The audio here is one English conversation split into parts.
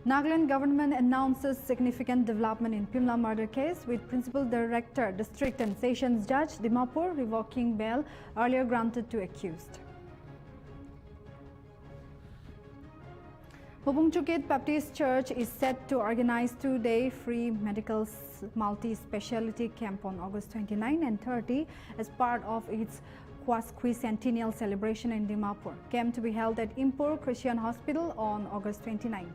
Nagaland government announces significant development in Pimla murder case with Principal Director, District and Sessions Judge, Dimapur revoking bail earlier granted to accused. Bobungchukit Baptist Church is set to organize two-day free medical multi-speciality camp on August 29 and 30 as part of its quasi-centennial celebration in Dimapur. Camp to be held at Impur Christian Hospital on August 29.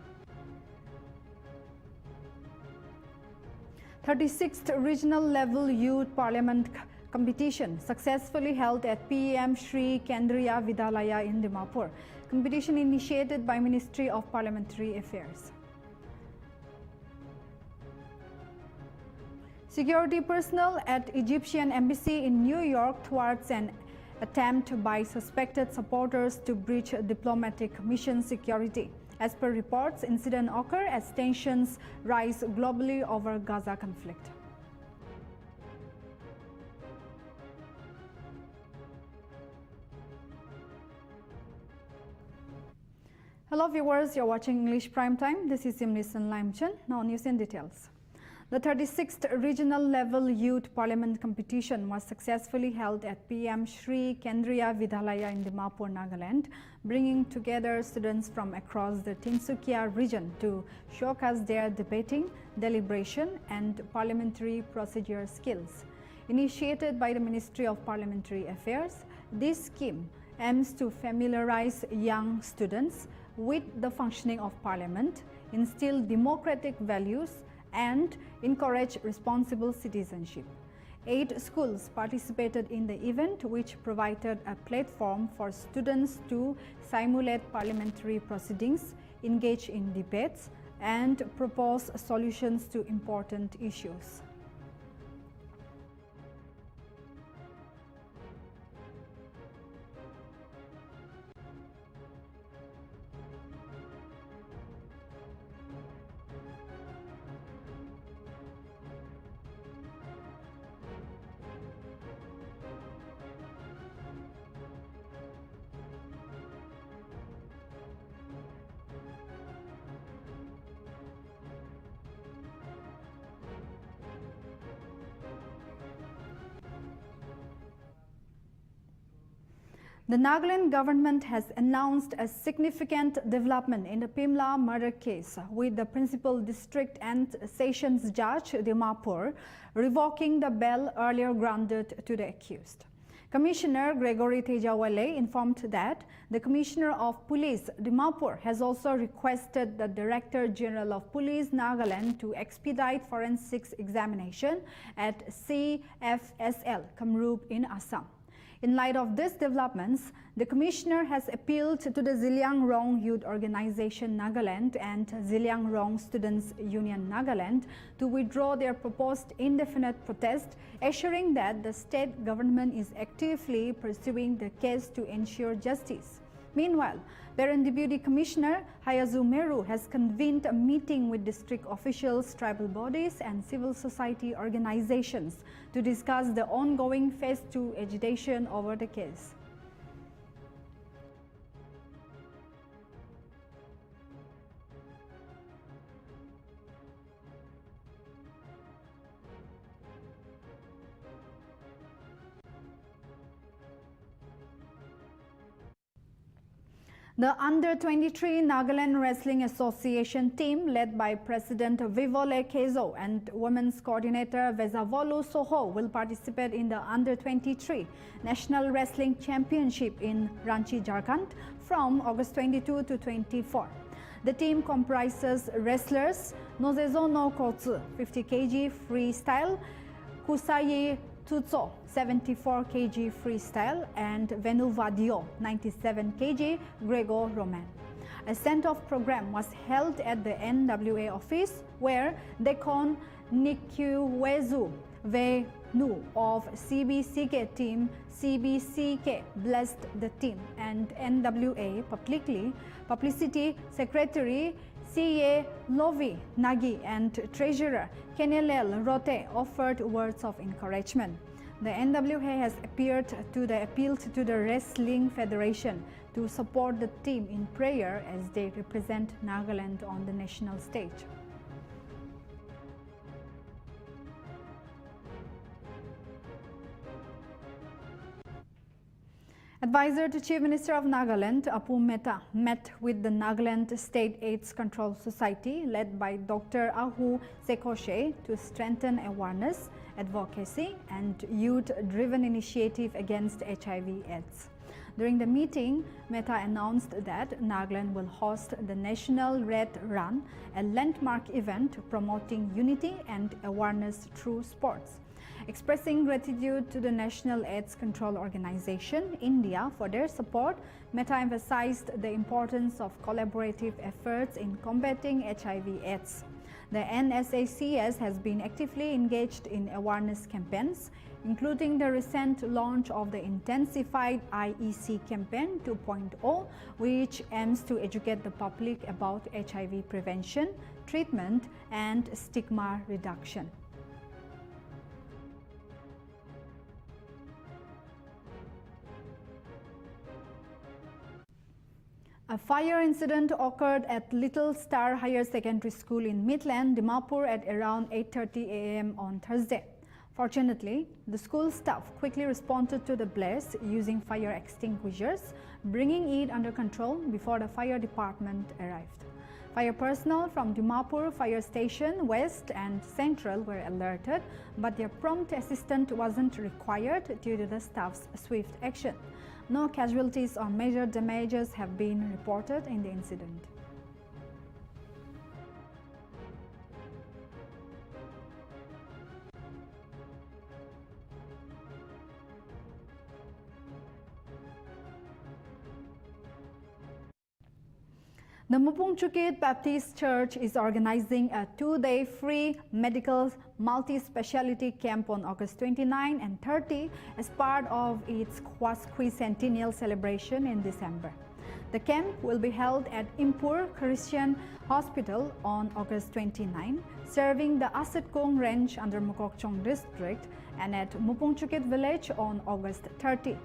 36th Regional Level Youth Parliament Competition successfully held at PM Shri Kendriya Vidyalaya in Dimapur. Competition initiated by Ministry of Parliamentary Affairs. Security personnel at Egyptian Embassy in New York thwarts an attempt by suspected supporters to breach diplomatic mission security. As per reports, incident occur as tensions rise globally over Gaza conflict. Hello viewers, you're watching English Primetime. This is Nltv. Now news in details. The 36th Regional Level Youth Parliament Competition was successfully held at PM Shri Kendriya Vidyalaya in Dimapur, Nagaland, bringing together students from across the Tinsukia region to showcase their debating, deliberation and parliamentary procedure skills. Initiated by the Ministry of Parliamentary Affairs, this scheme aims to familiarize young students with the functioning of Parliament, instill democratic values and encourage responsible citizenship. 8 schools participated in the event, which provided a platform for students to simulate parliamentary proceedings, engage in debates, and propose solutions to important issues. The Nagaland government has announced a significant development in the Pimla murder case, with the Principal District and Sessions Judge, Dimapur, revoking the bail earlier granted to the accused. Commissioner Gregory Tejawale informed that the Commissioner of Police, Dimapur, has also requested the Director General of Police, Nagaland, to expedite forensics examination at CFSL, Kamrup in Assam. In light of these developments, the Commissioner has appealed to the Ziliang Rong Youth Organization Nagaland and Ziliang Rong Students Union Nagaland to withdraw their proposed indefinite protest, assuring that the state government is actively pursuing the case to ensure justice. Meanwhile, Parent Deputy Commissioner Hayazu Meru has convened a meeting with district officials, tribal bodies and civil society organizations to discuss the ongoing phase 2 agitation over the case. The Under-23 Nagaland Wrestling Association team, led by President Vivole Kezo and Women's Coordinator Vezavolu Soho, will participate in the Under-23 National Wrestling Championship in Ranchi, Jharkhand from August 22 to 24. The team comprises wrestlers Nozezo no Kotsu, 50 kg freestyle, Kusayi Tutso, 74 kg freestyle, and Venuvadio, 97 kg Grego-Roman. A send-off program was held at the NWA office, where Dekon Nikwezu Venu of CBCK team CBCK blessed the team, and NWA Publicity Secretary CA Lovi Nagi and Treasurer Kenelel Rote offered words of encouragement. The NWA has appealed to the Wrestling Federation to support the team in prayer as they represent Nagaland on the national stage. Advisor to Chief Minister of Nagaland, Apu Mehta, met with the Nagaland State AIDS Control Society led by Dr. Ahu Sekoshe to strengthen awareness, advocacy and youth-driven initiative against HIV/AIDS. During the meeting, Mehta announced that Nagaland will host the National Red Run, a landmark event promoting unity and awareness through sports. Expressing gratitude to the National AIDS Control Organization, India, for their support, Mehta emphasized the importance of collaborative efforts in combating HIV/AIDS. The NSACS has been actively engaged in awareness campaigns, including the recent launch of the intensified IEC campaign 2.0, which aims to educate the public about HIV prevention, treatment, and stigma reduction. A fire incident occurred at Little Star Higher Secondary School in Midland, Dimapur at around 8:30 a.m. on Thursday. Fortunately, the school staff quickly responded to the blaze using fire extinguishers, bringing it under control before the fire department arrived. Fire personnel from Dimapur Fire Station West and Central were alerted, but their prompt assistance wasn't required due to the staff's swift action. No casualties or major damages have been reported in the incident. The Mupung Chukit Baptist Church is organizing a two-day free medical multi-speciality camp on August 29 and 30 as part of its quincentennial celebration in December. The camp will be held at Impur Christian Hospital on August 29, serving the Asetkong Range under Mokokchung District, and at Mupung Chukit Village on August 30.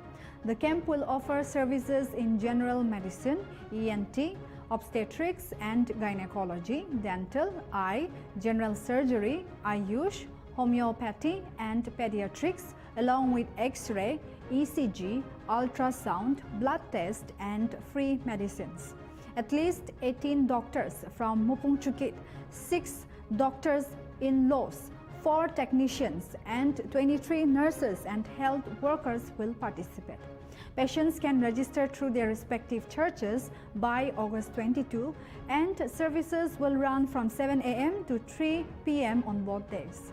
The camp will offer services in general medicine, ENT, obstetrics and gynecology, dental, eye, general surgery, Ayush, homeopathy and pediatrics, along with X-ray, ECG, ultrasound, blood test and free medicines. At least 18 doctors from Mupung Chukit, 6 doctors-in-laws, 4 technicians and 23 nurses and health workers will participate. Patients can register through their respective churches by August 22, and services will run from 7 a.m. to 3 p.m. on both days.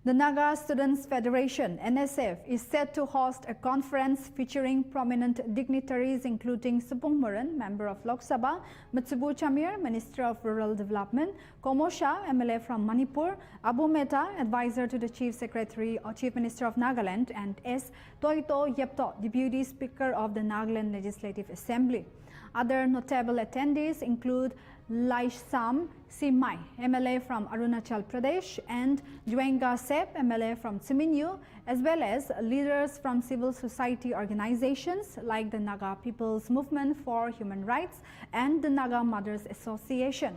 The Naga Students Federation, NSF, is set to host a conference featuring prominent dignitaries including Supung Muran, Member of Lok Sabha, Mutsubu Chamir, Minister of Rural Development, Komo Shah, MLA from Manipur, Abu Mehta, Advisor to the Chief Secretary or Chief Minister of Nagaland, and S. Toito Yepto, Deputy Speaker of the Nagaland Legislative Assembly. Other notable attendees include Laisam Simai, MLA from Arunachal Pradesh, and Juenga Sep, MLA from Tsiminyu, as well as leaders from civil society organizations like the Naga People's Movement for Human Rights and the Naga Mothers Association.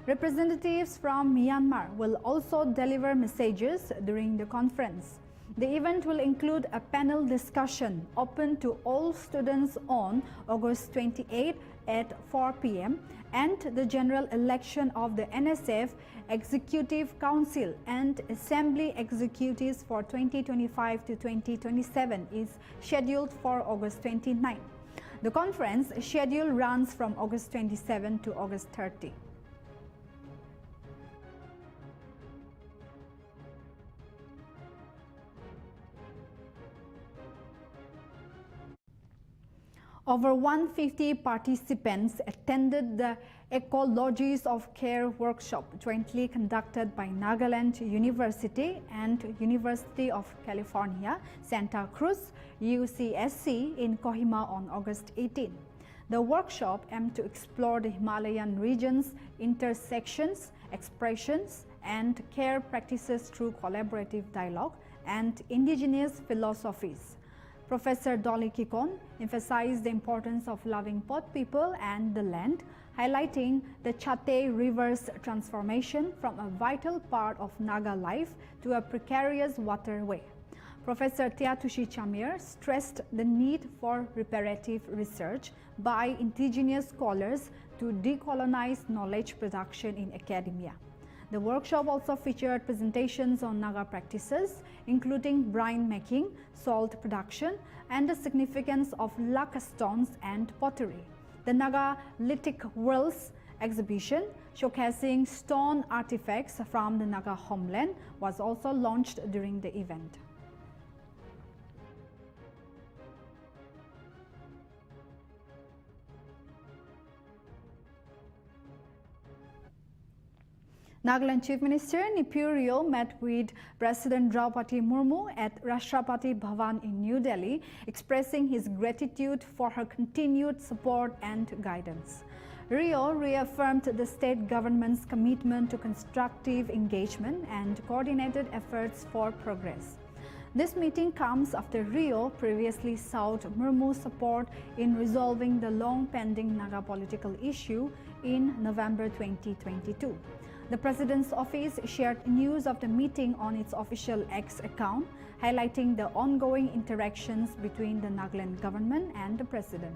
Representatives from Myanmar will also deliver messages during the conference. The event will include a panel discussion open to all students on August 28 at 4 p.m. and the general election of the NSF Executive Council and Assembly Executives for 2025 to 2027 is scheduled for August 29. The conference schedule runs from August 27 to August 30. Over 150 participants attended the Ecologies of Care workshop jointly conducted by Nagaland University and University of California, Santa Cruz, UCSC in Kohima on August 18. The workshop aimed to explore the Himalayan region's intersections, expressions, and care practices through collaborative dialogue and indigenous philosophies. Professor Dolly Kikon emphasized the importance of loving both people and the land, highlighting the Chate River's transformation from a vital part of Naga life to a precarious waterway. Professor Teatushi Chamir stressed the need for reparative research by indigenous scholars to decolonize knowledge production in academia. The workshop also featured presentations on Naga practices, including brine making, salt production, and the significance of laka stones and pottery. The Naga Lithic Worlds exhibition, showcasing stone artifacts from the Naga homeland, was also launched during the event. Nagaland Chief Minister Nipurio met with President Draupadi Murmu at Rashtrapati Bhavan in New Delhi, expressing his gratitude for her continued support and guidance. Rio reaffirmed the state government's commitment to constructive engagement and coordinated efforts for progress. This meeting comes after Rio previously sought Murmu's support in resolving the long-pending Naga political issue in November 2022. The President's office shared news of the meeting on its official X account, highlighting the ongoing interactions between the Nagaland government and the President.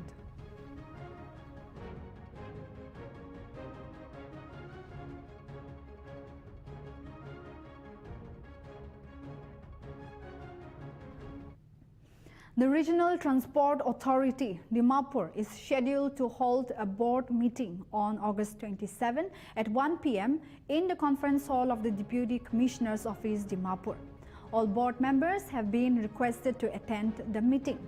The Regional Transport Authority, Dimapur, is scheduled to hold a board meeting on August 27 at 1 p.m. in the conference hall of the Deputy Commissioner's Office, Dimapur. All board members have been requested to attend the meeting.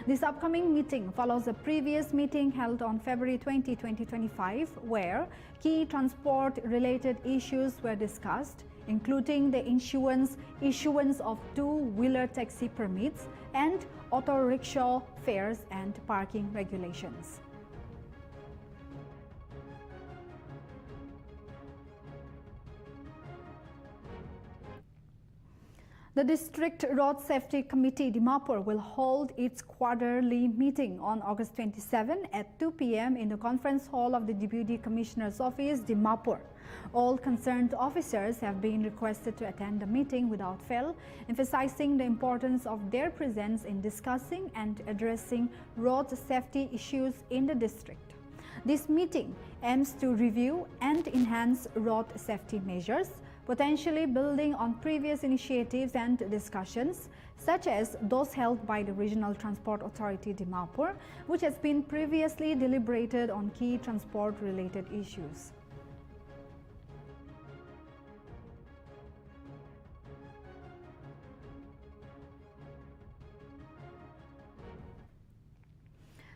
This upcoming meeting follows a previous meeting held on February 20, 2025, where key transport-related issues were discussed, including the issuance of two-wheeler taxi permits and auto rickshaw fares and parking regulations. The District Road Safety Committee Dimapur will hold its quarterly meeting on August 27 at 2 p.m. in the conference hall of the Deputy Commissioner's Office, Dimapur. All concerned officers have been requested to attend the meeting without fail, emphasizing the importance of their presence in discussing and addressing road safety issues in the district. This meeting aims to review and enhance road safety measures, potentially building on previous initiatives and discussions, such as those held by the Regional Transport Authority Dimapur, which has been previously deliberated on key transport-related issues.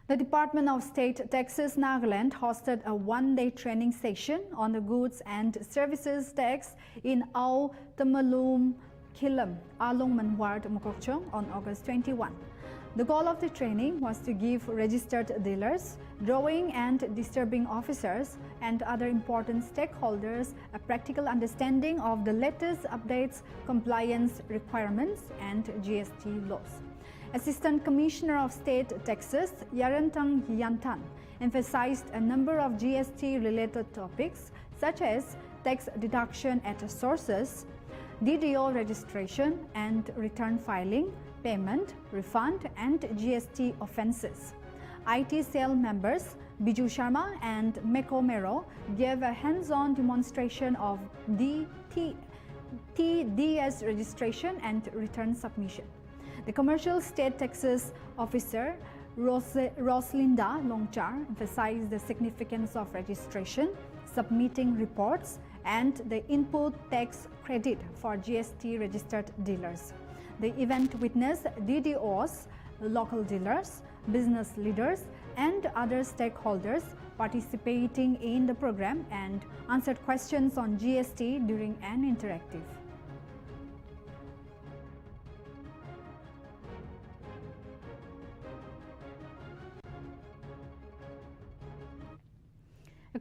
The Department of State Taxes Nagaland hosted a one-day training session on the goods and services tax in Au Tamalum Kilam, Along Manward, Mokokchung on August 21. The goal of the training was to give registered dealers, drawing and disturbing officers, and other important stakeholders a practical understanding of the latest updates, compliance requirements, and GST laws. Assistant Commissioner of State Taxes Yarantang Yantan emphasized a number of GST-related topics such as tax deduction at sources, DDO registration and return filing, payment, refund, and GST offences. IT cell members Biju Sharma and Meko Mero gave a hands-on demonstration of TDS registration and return submission. The Commercial State Taxes Officer Roslinda Longchar emphasized the significance of registration, submitting reports, and the input tax credit for GST registered dealers. The event witnessed DDOs, local dealers, business leaders, and other stakeholders participating in the program and answered questions on GST during an interactive.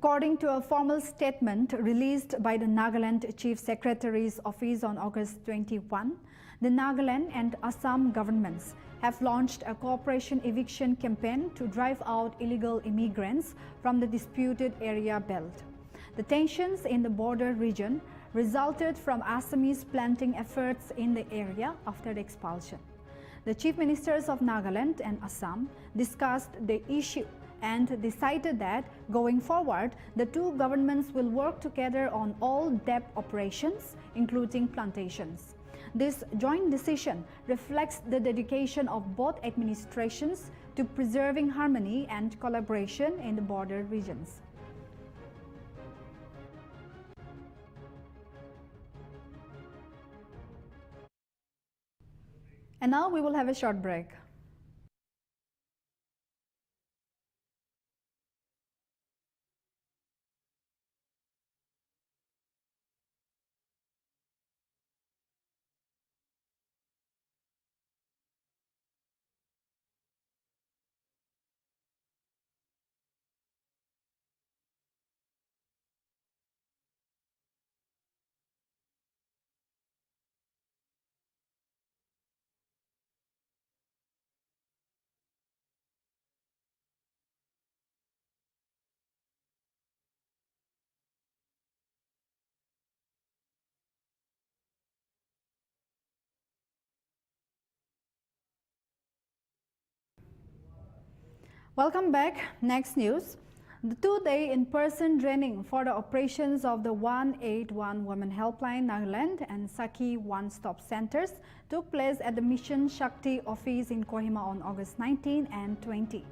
According to a formal statement released by the Nagaland Chief Secretary's office on August 21, the Nagaland and Assam governments have launched a cooperation eviction campaign to drive out illegal immigrants from the disputed area belt. The tensions in the border region resulted from Assamese planting efforts in the area after the expulsion. The chief ministers of Nagaland and Assam discussed the issue and decided that going forward, the two governments will work together on all depth operations, including plantations. This joint decision reflects the dedication of both administrations to preserving harmony and collaboration in the border regions. And now we will have a short break. Welcome back. Next news. The two-day in-person training for the operations of the 181 Women Helpline Nagaland and Saki One-Stop Centers took place at the Mission Shakti office in Kohima on August 19 and 20.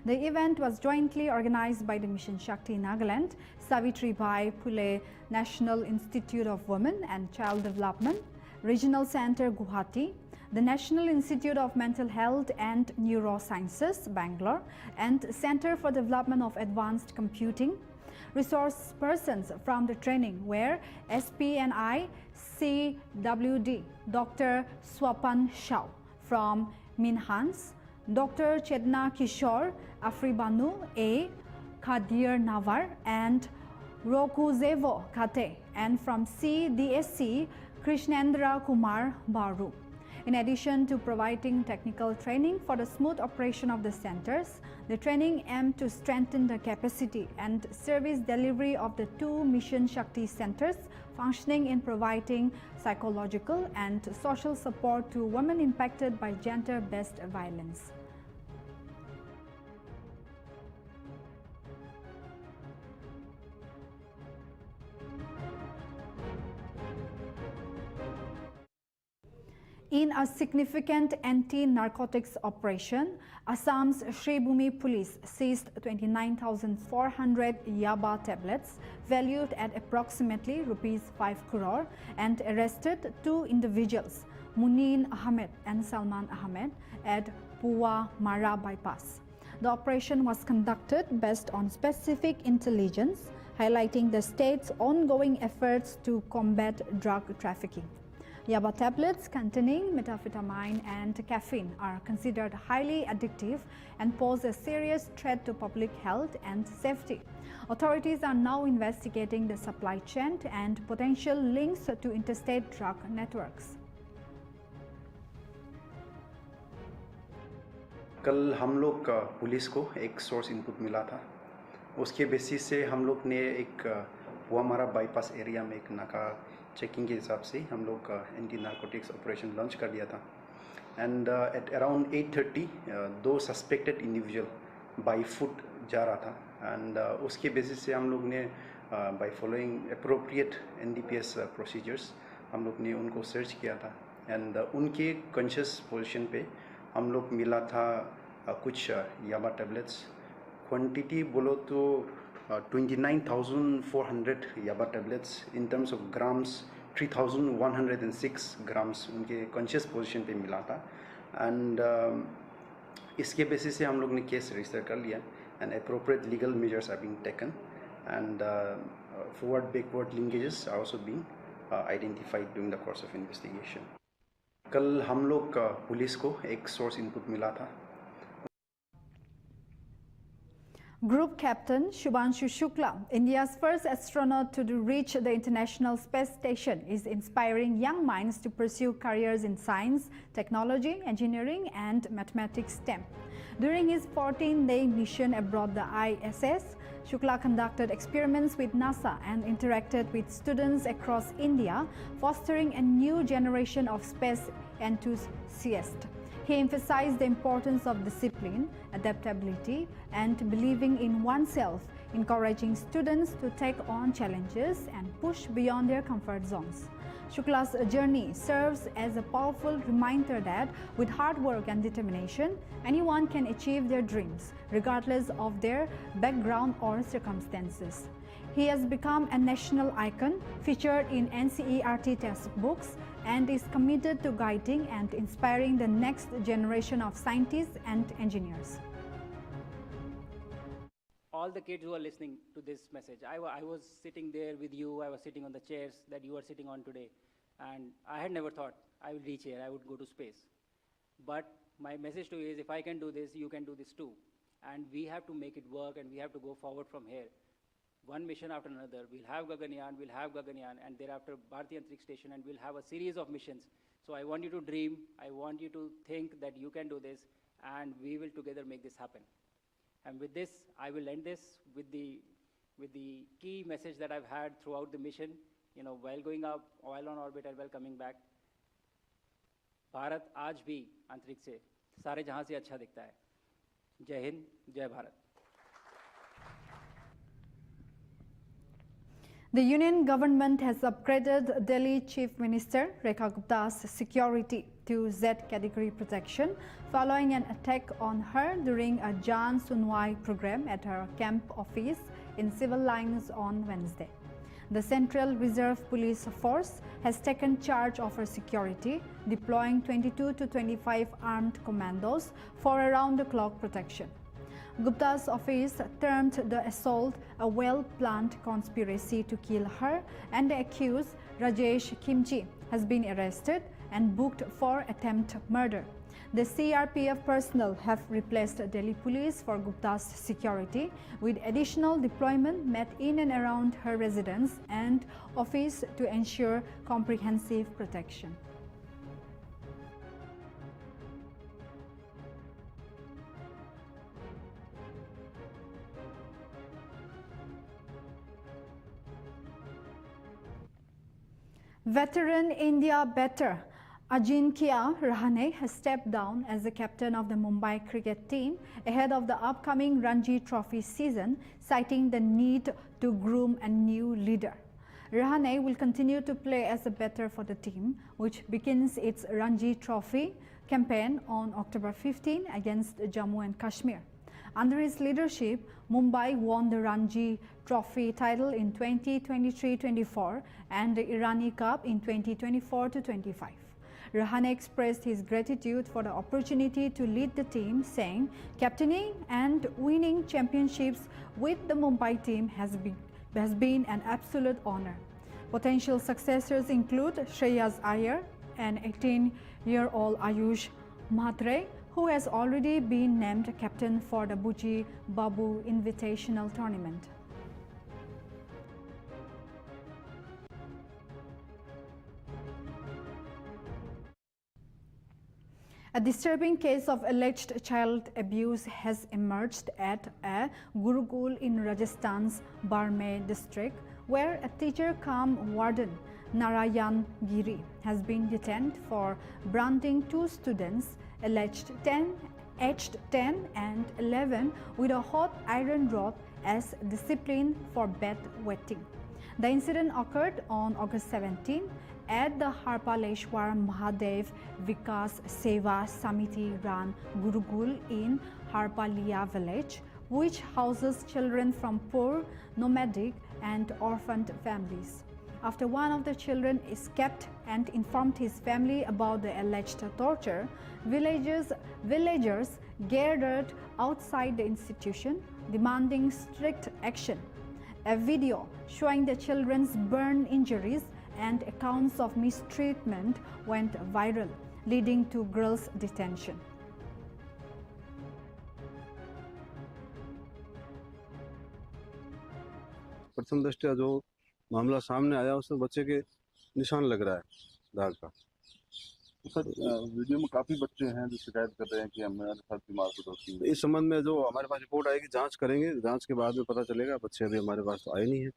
The event was jointly organized by the Mission Shakti Nagaland, Savitribai Phule National Institute of Women and Child Development, Regional Center Guwahati, the National Institute of Mental Health and Neurosciences, Bangalore, and Center for Development of Advanced Computing. Resource persons from the training were SPNI CWD, Dr. Swapan Shah from Minhans, Dr. Chedna Kishore Afribanu A. Khadir Navar, and Rokuzevo Kate, and from CDSC Krishnendra Kumar Baru. In addition to providing technical training for the smooth operation of the centers, the training aimed to strengthen the capacity and service delivery of the two Mission Shakti centers, functioning in providing psychological and social support to women impacted by gender-based violence. In a significant anti-narcotics operation, Assam's Shribhumi police seized 29,400 Yaba tablets valued at approximately Rs 5 crore and arrested two individuals, Munin Ahmed and Salman Ahmed, at Puwa Mara bypass. The operation was conducted based on specific intelligence, highlighting the state's ongoing efforts to combat drug trafficking. Yaba tablets containing methamphetamine and caffeine are considered highly addictive and pose a serious threat to public health and safety. Authorities are now investigating the supply chain and potential links to interstate drug networks. कल हम लोग police को एक source input मिला था। उसके basis से हम लोग ने एक पुआमारा बाईपास एरिया में एक नाका चेकिंग के हिसाब से हम लोग एंटी नारकोटिक्स ऑपरेशन लॉन्च कर दिया था। एंड एट अराउंड 8:30 दो सस्पेक्टेड इंडिविजुअल बाई फुट जा रहा था। एंड उसके बेसिस से हम लोग ने by following appropriate NDPS procedures हम लोग ने उनको सर्च किया था। एंड उनके कॉन्शियस पोजीशन पे हम लोग मिला था कुछ याबा टैबलेट्स। क्वांटिटी बोलो तो 29,400 yaba tablets. In terms of grams 3,106 grams उनके कॉन्शियस पोजीशन पे मिला था। एंड इसके बेसिस से हम लोग ने केस रजिस्टर कर लिया and appropriate legal measures are being taken and forward backward linkages are also being identified during the course of investigation. कल हम लोग पुलिस को एक सोर्स इनपुट मिला था। Group Captain Shubhanshu Shukla, India's first astronaut to reach the International Space Station, is inspiring young minds to pursue careers in science, technology, engineering, and mathematics STEM. During his 14-day mission aboard the ISS, Shukla conducted experiments with NASA and interacted with students across India, fostering a new generation of space enthusiasts. He emphasized the importance of discipline, adaptability, and believing in oneself, encouraging students to take on challenges and push beyond their comfort zones. Shukla's journey serves as a powerful reminder that with hard work and determination, anyone can achieve their dreams, regardless of their background or circumstances. He has become a national icon, featured in NCERT textbooks, and is committed to guiding and inspiring the next generation of scientists and engineers. All the kids who are listening to this message, I was sitting there with you, I was sitting on the chairs that you are sitting on today, and I had never thought I would reach here, I would go to space. But my message to you is, if I can do this, you can do this too. And we have to make it work, and we have to go forward from here. One mission after another. We'll have Gaganyaan, and thereafter Bharatiya Antariksh Station, and we'll have a series of missions. So I want you to dream, I want you to think that you can do this, and we will together make this happen. And with this, I will end this with the key message that I've had throughout the mission, while going up, while on orbit, and while coming back. Bharat आज भी अंतरिक्ष से सारे जहां से अच्छा दिखता है. जय हिंद, जय Bharat. The Union government has upgraded Delhi Chief Minister Rekha Gupta's security to Z category protection following an attack on her during a Jan Sunwai program at her camp office in Civil Lines on Wednesday. The Central Reserve Police Force has taken charge of her security, deploying 22 to 25 armed commandos for around-the-clock protection. Gupta's office termed the assault a well-planned conspiracy to kill her, and the accused, Rajesh Kimchi, has been arrested and booked for attempted murder. The CRPF personnel have replaced Delhi police for Gupta's security, with additional deployment made in and around her residence and office to ensure comprehensive protection. Veteran India batter Ajinkya Rahane has stepped down as the captain of the Mumbai cricket team ahead of the upcoming Ranji Trophy season, citing the need to groom a new leader. Rahane will continue to play as a batter for the team, which begins its Ranji Trophy campaign on October 15 against Jammu and Kashmir. Under his leadership, Mumbai won the Ranji Trophy title in 2023-24 and the Irani Cup in 2024-25. Rahane expressed his gratitude for the opportunity to lead the team, saying, "Captaining and winning championships with the Mumbai team has been an absolute honor." Potential successors include Shreyas Iyer and 18-year-old Ayush Mhatre, who has already been named captain for the Buji Babu Invitational Tournament. A disturbing case of alleged child abuse has emerged at a Gurukul in Rajasthan's Barmer district, where a teacher-cum warden, Narayan Giri, has been detained for branding two students, aged 10 and 11, with a hot iron rod as discipline for bedwetting. The incident occurred on August 17 at the Harpaleshwar Mahadev Vikas Seva Samiti run Gurukul in Harpalia village, which houses children from poor, nomadic and orphaned families. After one of the children escaped and informed his family about the alleged torture, villagers gathered outside the institution, demanding strict action. A video showing the children's burn injuries and accounts of mistreatment went viral, leading to girls' detention. प्रथम दृष्टया जो मामला सामने आया उसमें बच्चे के निशान लग रहा है दाग का। सर वीडियो में काफी बच्चे हैं जो शिकायत कर रहे हैं कि हमारे साथ भी मारपीट होती है। इस संबंध में जो हमारे पास रिपोर्ट आएगी जांच करेंगे, जांच के बाद में पता चलेगा। बच्चे अभी हमारे पास तो आए नहीं है,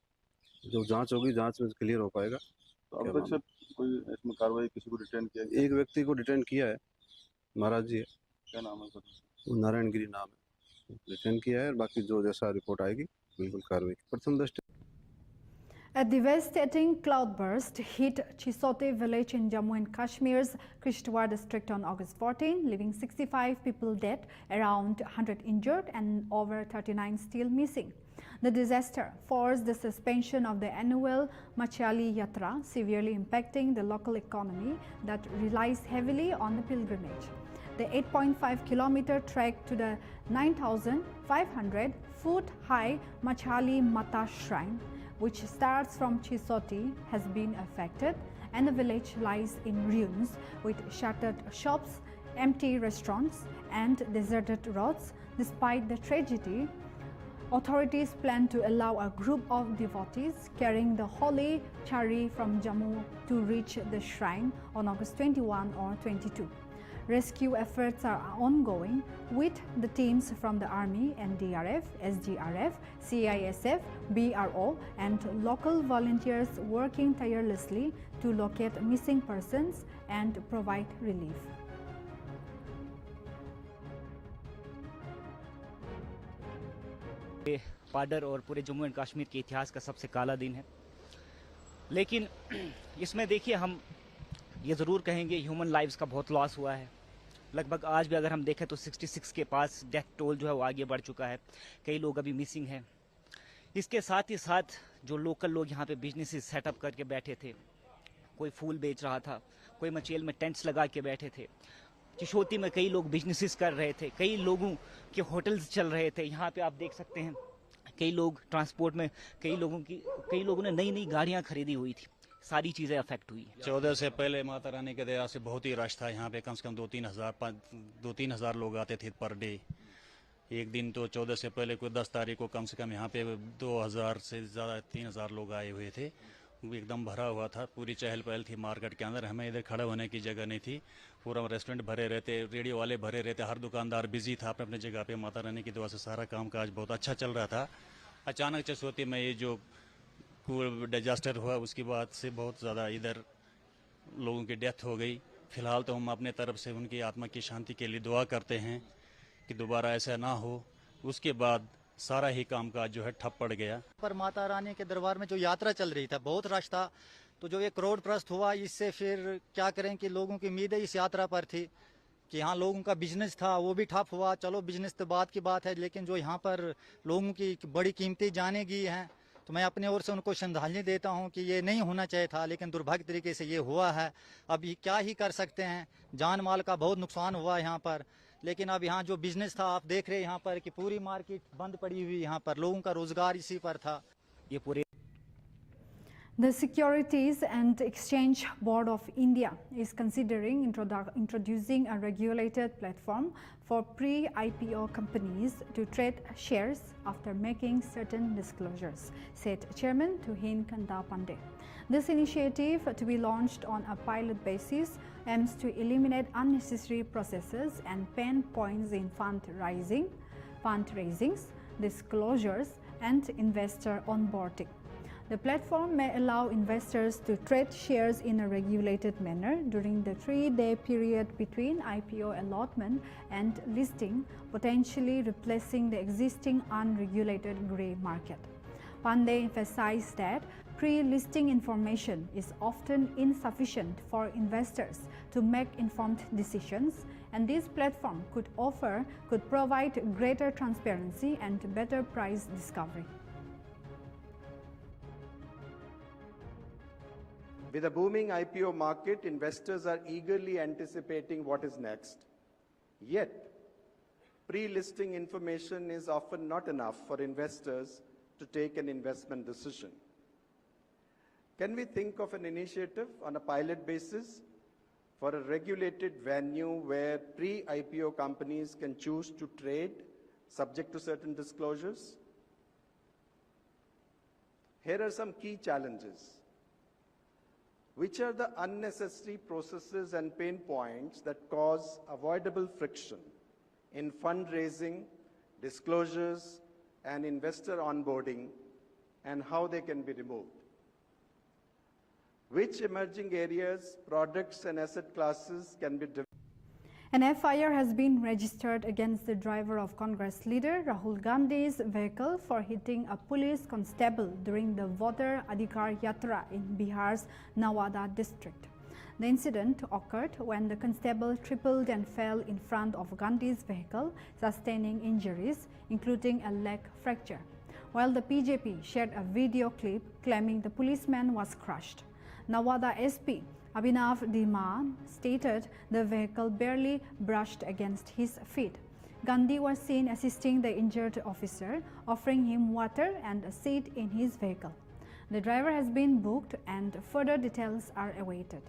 जो जांच होगी जांच में क्लियर हो पाएगा। तो अब तक सर कोई इसमें कार्रवाई किसी को डिटेन किया गया? एक व्यक्ति को डिटेन किया है, महाराज जी है। क्या नाम है सर? नारायण गिरी नाम है, डिटेन किया है। बाकी जो जैसा रिपोर्ट आएगी बिल्कुल कार्रवाई प्रथम दृष्टि। A devastating cloudburst hit Chisote village in Jammu and Kashmir's Kishtwar district on August 14, leaving 65 people dead, around 100 injured and over 39 still missing. The disaster forced the suspension of the annual Machali Yatra, severely impacting the local economy that relies heavily on the pilgrimage. The 8.5-kilometer trek to the 9,500-foot-high Machali Mata shrine, which starts from Chisote, has been affected, and the village lies in ruins with shuttered shops, empty restaurants, and deserted roads. Despite the tragedy, authorities plan to allow a group of devotees carrying the holy chari from Jammu to reach the shrine on August 21 or 22. Rescue efforts are ongoing with the teams from the Army, NDRF, SDRF, CISF, BRO and local volunteers working tirelessly to locate missing persons and provide relief. Padder और पूरे Jammu and Kashmir के इतिहास का सबसे काला दिन है, लेकिन इसमें देखिए हम ये ज़रूर कहेंगे ह्यूमन लाइव्स का बहुत लॉस हुआ है। लगभग आज भी अगर हम देखें तो 66 के पास डेथ टोल जो है वो आगे बढ़ चुका है। कई लोग अभी मिसिंग हैं। इसके साथ ही साथ जो लोकल लोग यहाँ पे बिजनेसेस सेटअप करके बैठे थे, कोई फूल बेच रहा था, कोई मचेल में टेंट्स लगा के बैठे थे, चिशोती में कई लोग बिजनेसेस कर रहे थे, कई लोगों के होटल्स चल रहे थे। यहाँ पे आप देख सकते हैं कई लोग ट्रांसपोर्ट में, कई लोगों ने नई नई गाड़ियाँ खरीदी हुई थी। सारी चीज़ें अफेक्ट हुई। 14 से पहले माता रानी के दया से बहुत ही रश था यहाँ पे। कम से कम 2-3 हज़ार लोग आते थे पर डे। एक दिन तो 14 से पहले कोई 10 तारीख को कम से कम यहाँ पे 2000 से ज़्यादा 3000 लोग आए हुए थे। एकदम भरा हुआ था, पूरी चहल पहल थी मार्केट के अंदर। हमें इधर खड़े होने की जगह नहीं थी। पूरा रेस्टोरेंट भरे रहते, रेडियो वाले भरे रहते, हर दुकानदार बिजी था अपने अपने जगह पे। माता रानी की दुआ से सारा काम काज बहुत अच्छा चल रहा था। अचानक चिशोती में ये जो डिजास्टर हुआ उसके बाद से बहुत ज़्यादा इधर लोगों की डेथ हो गई। फिलहाल तो हम अपने तरफ से उनकी आत्मा की शांति के लिए दुआ करते हैं कि दोबारा ऐसा ना हो। उसके बाद सारा ही कामकाज जो है ठप पड़ गया। पर माता रानी के दरबार में जो यात्रा चल रही था बहुत रश था, तो जो ये करोड़ प्रस्त हुआ, इससे फिर क्या करें कि लोगों की उम्मीदें इस यात्रा पर थी कि यहाँ लोगों का बिजनेस था वो भी ठप हुआ। चलो बिजनेस तो बात की बात है, लेकिन जो यहाँ पर लोगों की बड़ी कीमती जानें गई हैं, तो मैं अपनी ओर से उनको श्रद्धांजलि देता हूं कि ये नहीं होना चाहिए था, लेकिन दुर्भाग्य तरीके से ये हुआ है। अब ये क्या ही कर सकते हैं, जान माल का बहुत नुकसान हुआ यहाँ पर। लेकिन अब यहाँ जो बिजनेस था आप देख रहे हैं यहाँ पर कि पूरी मार्केट बंद पड़ी हुई, यहाँ पर लोगों का रोजगार इसी पर था। ये पूरे The Securities and Exchange Board of India is considering introducing a regulated platform for pre-IPO companies to trade shares after making certain disclosures, said Chairman Tuhin Kanda Pandey. This initiative, to be launched on a pilot basis, aims to eliminate unnecessary processes and pain points in fundraisings, disclosures, and investor onboarding. The platform may allow investors to trade shares in a regulated manner during the 3-day period between IPO allotment and listing, potentially replacing the existing unregulated grey market. Pandey emphasized that pre-listing information is often insufficient for investors to make informed decisions, and this platform could provide greater transparency and better price discovery. With a booming IPO market, investors are eagerly anticipating what is next. Yet, pre-listing information is often not enough for investors to take an investment decision. Can we think of an initiative on a pilot basis for a regulated venue where pre-IPO companies can choose to trade subject to certain disclosures? Here are some key challenges. Which are the unnecessary processes and pain points that cause avoidable friction in fundraising, disclosures, and investor onboarding, and how they can be removed? Which emerging areas, products, and asset classes can be developed? An FIR has been registered against the driver of Congress leader Rahul Gandhi's vehicle for hitting a police constable during the Voter Adhikar Yatra in Bihar's Nawada district. The incident occurred when the constable tripled and fell in front of Gandhi's vehicle, sustaining injuries, including a leg fracture, while the BJP shared a video clip claiming the policeman was crushed. Nawada SP Abhinav Dhiman stated the vehicle barely brushed against his feet. Gandhi was seen assisting the injured officer, offering him water and a seat in his vehicle. The driver has been booked and further details are awaited.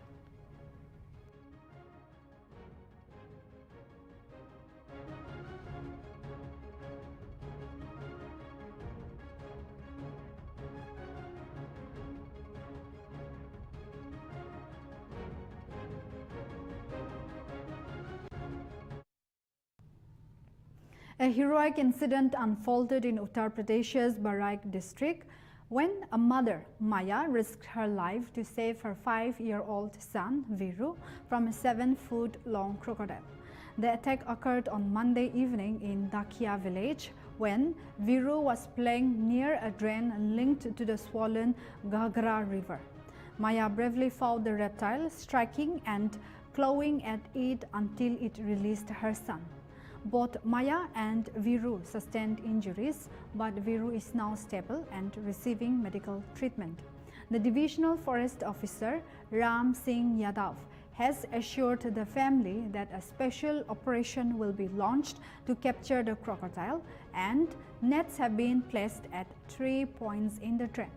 A heroic incident unfolded in Uttar Pradesh's Barak district when a mother, Maya, risked her life to save her 5-year-old son, Viru, from a 7-foot-long crocodile. The attack occurred on Monday evening in Dakia village when Viru was playing near a drain linked to the swollen Gagra river. Maya bravely fought the reptile, striking and clawing at it until it released her son. Both Maya and Viru sustained injuries, but Viru is now stable and receiving medical treatment. The Divisional Forest Officer Ram Singh Yadav has assured the family that a special operation will be launched to capture the crocodile, and nets have been placed at 3 points in the drain.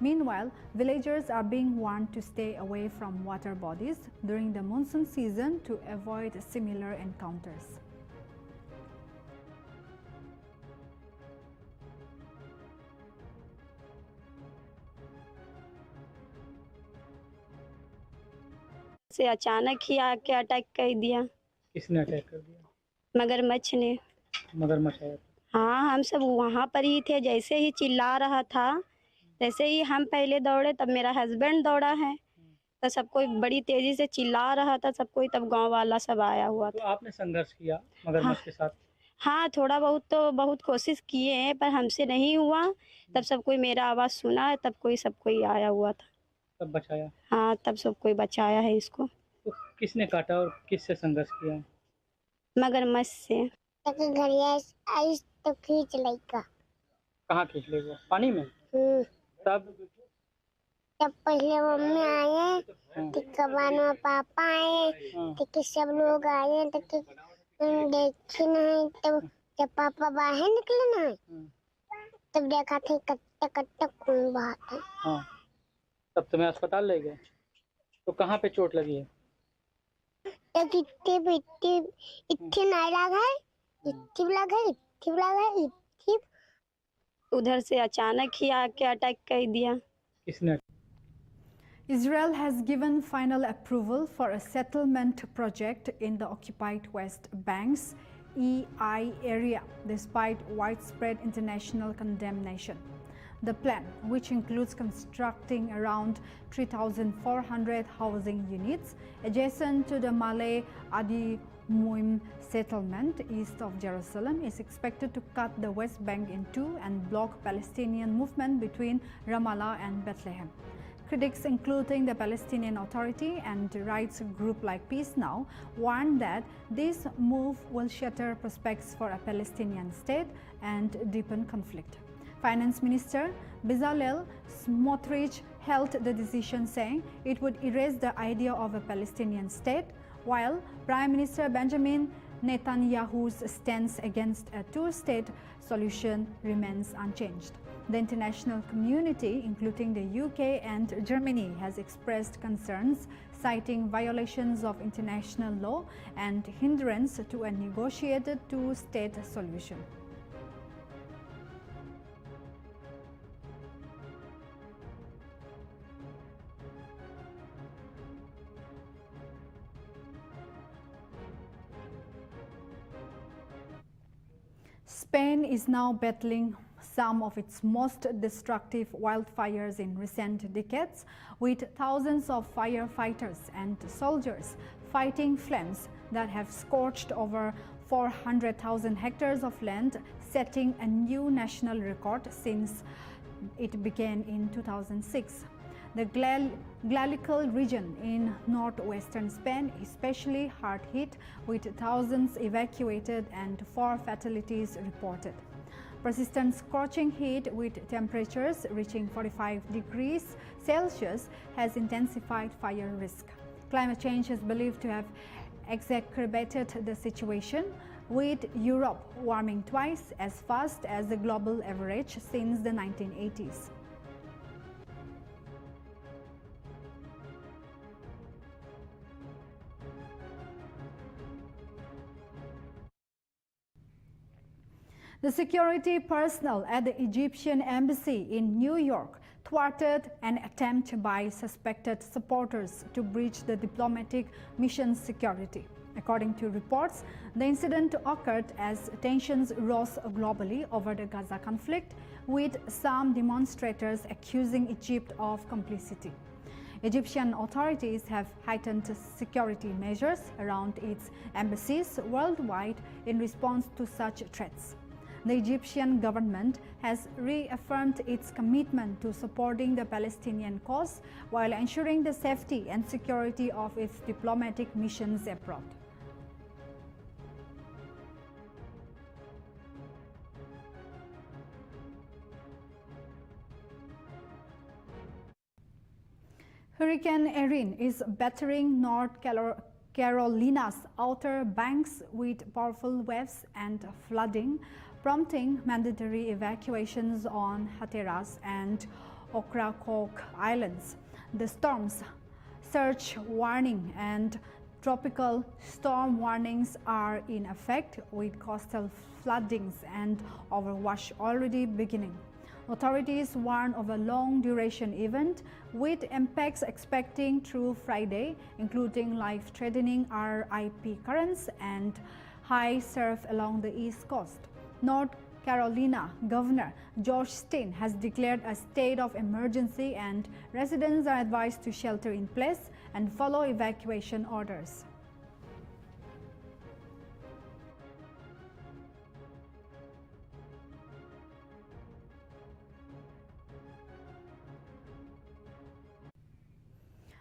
Meanwhile, villagers are being warned to stay away from water bodies during the monsoon season to avoid similar encounters. से अचानक ही आके attack कर दिया। किसने attack कर दिया? मगरमच्छ ने। मगरमच्छ आया? हाँ, हम सब वहाँ पर ही थे। जैसे ही चिल्ला रहा था, जैसे ही हम पहले दौड़े, तब मेरा हस्बैंड दौड़ा है, तो सब कोई बड़ी तेजी से चिल्ला रहा था, सब कोई, तब गांव वाला सब आया हुआ था। तो आपने संघर्ष किया मगरमच्छ के साथ? हाँ, थोड़ा बहुत तो बहुत कोशिश किए हैं, पर हमसे नहीं हुआ। तब सब कोई मेरा आवाज़ सुना, तब सब कोई आया हुआ था, तब बचाया? हाँ, तब सब कोई बचाया है इसको। तो किसने काटा और किससे संघर्ष किया? मगरमच्छ से। आई तो खींच लेगा। कहाँ खींच लेगा? पानी में? तब पहले मम्मी आए, तो बाद में पापा आए, तो सब लोग आए, तो देखे नहीं, तो जब पापा बाहर निकले ना, तब देखा थे कट्टा कट्टा खून बहा था। तब तुम्हें अस्पताल ले गए? तो कहाँ पे चोट लगी है? इतने नहीं लगा है, इतने लगा है। उधर से अचानक ही आके अटैक कर दिया। किसने? Israel has given final approval for a settlement project in the occupied West Bank's EI area, despite widespread international condemnation. The plan, which includes constructing around 3,400 housing units adjacent to the Malay Adi Muim settlement east of Jerusalem, is expected to cut the West Bank in two and block Palestinian movement between Ramallah and Bethlehem. Critics, including the Palestinian Authority and rights group like Peace Now, warn that this move will shatter prospects for a Palestinian state and deepen conflict. Finance Minister Bezalel Smotrich hailed the decision, saying it would erase the idea of a Palestinian state, while Prime Minister Benjamin Netanyahu's stance against a two-state solution remains unchanged. The international community, including the UK and Germany, has expressed concerns, citing violations of international law and hindrance to a negotiated two-state solution. Spain is now battling some of its most destructive wildfires in recent decades, with thousands of firefighters and soldiers fighting flames that have scorched over 400,000 hectares of land, setting a new national record since it began in 2006. The Galician region in northwestern Spain is especially hard hit, with thousands evacuated and 4 fatalities reported. Persistent scorching heat with temperatures reaching 45 degrees Celsius has intensified fire risk. Climate change is believed to have exacerbated the situation, with Europe warming twice as fast as the global average since the 1980s. The security personnel at the Egyptian embassy in New York thwarted an attempt by suspected supporters to breach the diplomatic mission's security. According to reports, the incident occurred as tensions rose globally over the Gaza conflict, with some demonstrators accusing Egypt of complicity. Egyptian authorities have heightened security measures around its embassies worldwide in response to such threats. The Egyptian government has reaffirmed its commitment to supporting the Palestinian cause while ensuring the safety and security of its diplomatic missions abroad. Hurricane Erin is battering North Carolina's outer banks with powerful waves and flooding, prompting mandatory evacuations on Hatteras and Ocracoke Islands. The storm's surge warning and tropical storm warnings are in effect, with coastal floodings and overwash already beginning. Authorities warn of a long-duration event with impacts expecting through Friday, including life-threatening RIP currents and high surf along the east coast. North Carolina Governor Josh Steen has declared a state of emergency, and residents are advised to shelter in place and follow evacuation orders.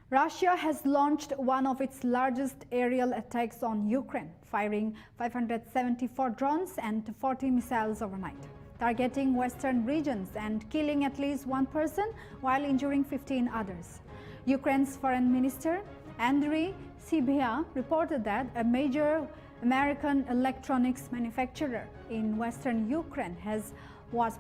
Russia has launched one of its largest aerial attacks on Ukraine, firing 574 drones and 40 missiles overnight, targeting western regions and killing at least 1 person while injuring 15 others. Ukraine's Foreign Minister Andriy Sybiha reported that a major American electronics manufacturer in western Ukraine was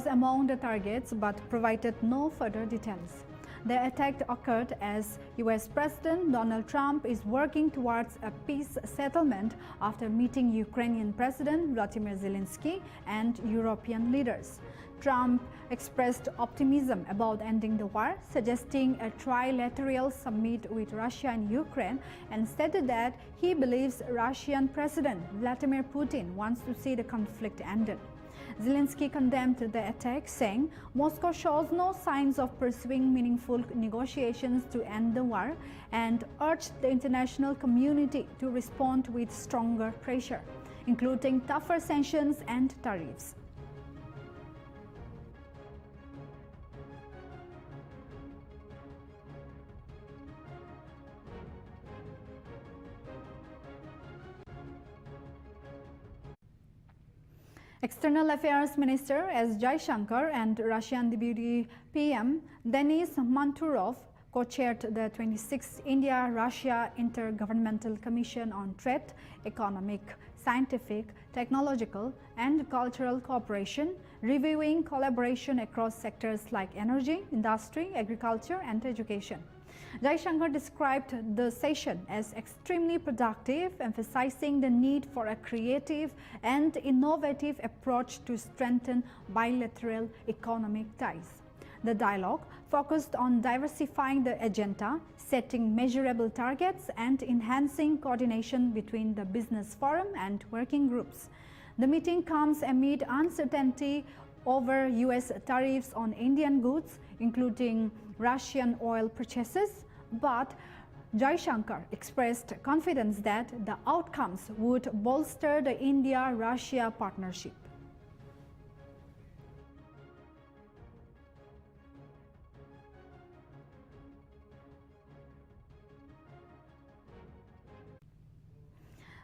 among the targets, but provided no further details. The attack occurred as US President Donald Trump is working towards a peace settlement after meeting Ukrainian President Vladimir Zelensky and European leaders. Trump expressed optimism about ending the war, suggesting a trilateral summit with Russia and Ukraine, and stated that he believes Russian President Vladimir Putin wants to see the conflict ended. Zelensky condemned the attack, saying Moscow shows no signs of pursuing meaningful negotiations to end the war, and urged the international community to respond with stronger pressure, including tougher sanctions and tariffs. External Affairs Minister S. Jaishankar and Russian Deputy PM Denis Manturov co-chaired the 26th India-Russia Intergovernmental Commission on Trade, Economic, Scientific, Technological and Cultural Cooperation, reviewing collaboration across sectors like energy, industry, agriculture and education. Jaishankar described the session as extremely productive, emphasizing the need for a creative and innovative approach to strengthen bilateral economic ties. The dialogue focused on diversifying the agenda, setting measurable targets, and enhancing coordination between the business forum and working groups. The meeting comes amid uncertainty over US tariffs on Indian goods, including Russian oil purchases, but Jaishankar expressed confidence that the outcomes would bolster the India-Russia partnership.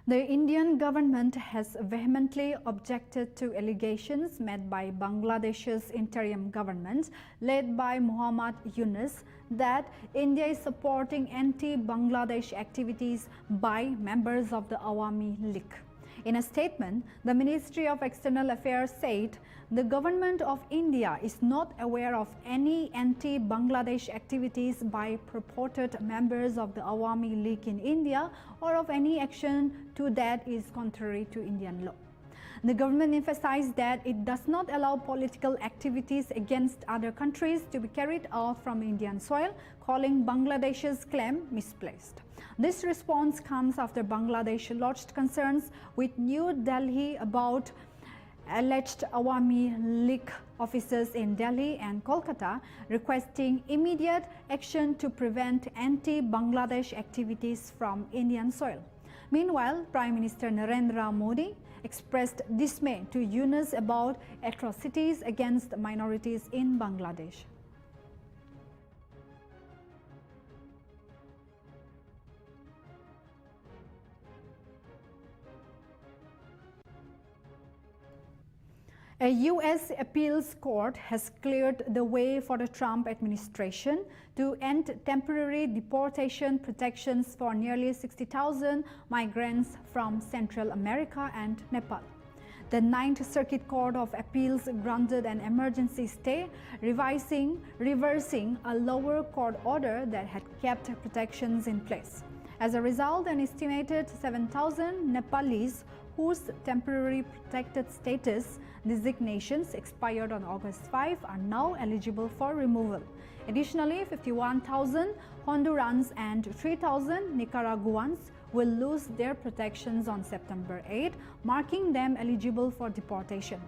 The Indian government has vehemently objected to allegations made by Bangladesh's interim government, led by Muhammad Yunus, that India is supporting anti-Bangladesh activities by members of the Awami League. In a statement, the Ministry of External Affairs said the government of India is not aware of any anti-Bangladesh activities by purported members of the Awami League in India or of any action to that is contrary to Indian law. The government emphasized that it does not allow political activities against other countries to be carried out from Indian soil, calling Bangladesh's claim misplaced. This response comes after Bangladesh lodged concerns with New Delhi about alleged Awami League officers in Delhi and Kolkata requesting immediate action to prevent anti-Bangladesh activities from Indian soil. Meanwhile, Prime Minister Narendra Modi expressed dismay to Yunus about atrocities against minorities in Bangladesh. A U.S. appeals court has cleared the way for the Trump administration to end temporary deportation protections for nearly 60,000 migrants from Central America and Nepal. The Ninth Circuit Court of Appeals granted an emergency stay, reversing a lower court order that had kept protections in place. As a result, an estimated 7,000 Nepalese whose temporary protected status designations expired on August 5 are now eligible for removal. Additionally, 51,000 Hondurans and 3,000 Nicaraguans will lose their protections on September 8, marking them eligible for deportation.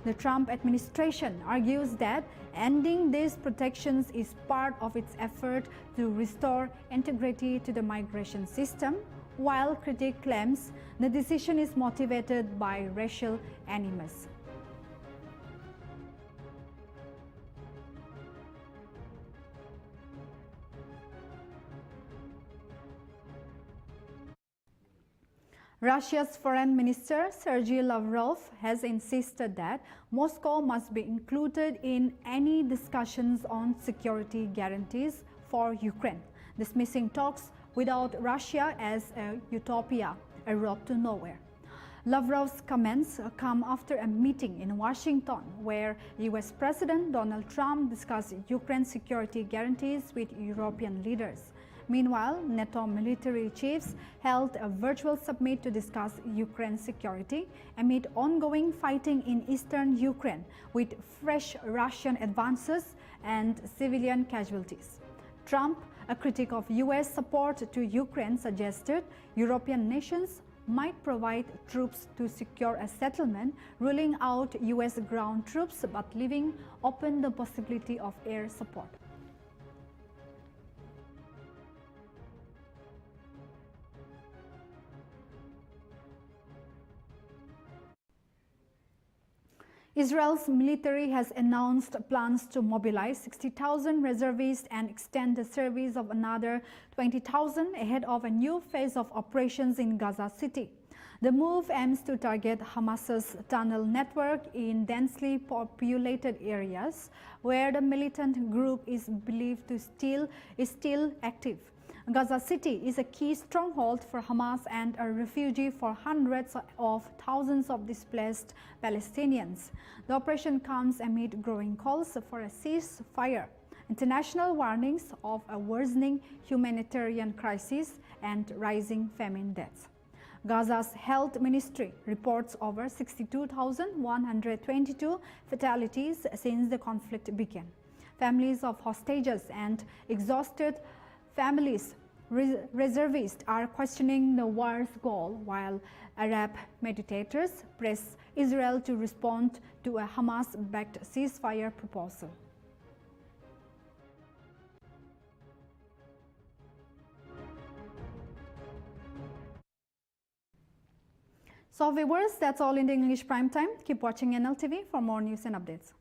The Trump administration argues that ending these protections is part of its effort to restore integrity to the migration system, while critics claim the decision is motivated by racial animus. Russia's Foreign Minister Sergei Lavrov has insisted that Moscow must be included in any discussions on security guarantees for Ukraine, dismissing talks without Russia as a utopia, a road to nowhere. Lavrov's comments come after a meeting in Washington where US President Donald Trump discussed Ukraine's security guarantees with European leaders. Meanwhile, NATO military chiefs held a virtual summit to discuss Ukraine's security amid ongoing fighting in eastern Ukraine with fresh Russian advances and civilian casualties. Trump, a critic of US support to Ukraine, suggested European nations might provide troops to secure a settlement, ruling out US ground troops but leaving open the possibility of air support. Israel's military has announced plans to mobilize 60,000 reservists and extend the service of another 20,000 ahead of a new phase of operations in Gaza City. The move aims to target Hamas's tunnel network in densely populated areas where the militant group is believed to still active. Gaza City is a key stronghold for Hamas and a refuge for hundreds of thousands of displaced Palestinians. The operation comes amid growing calls for a ceasefire, international warnings of a worsening humanitarian crisis, and rising famine deaths. Gaza's health ministry reports over 62,122 fatalities since the conflict began. Families of hostages and exhausted families Reservists are questioning the war's goal, while Arab meditators press Israel to respond to a Hamas-backed ceasefire proposal. So viewers, that's all in the English Primetime. Keep watching Nltv for more news and updates.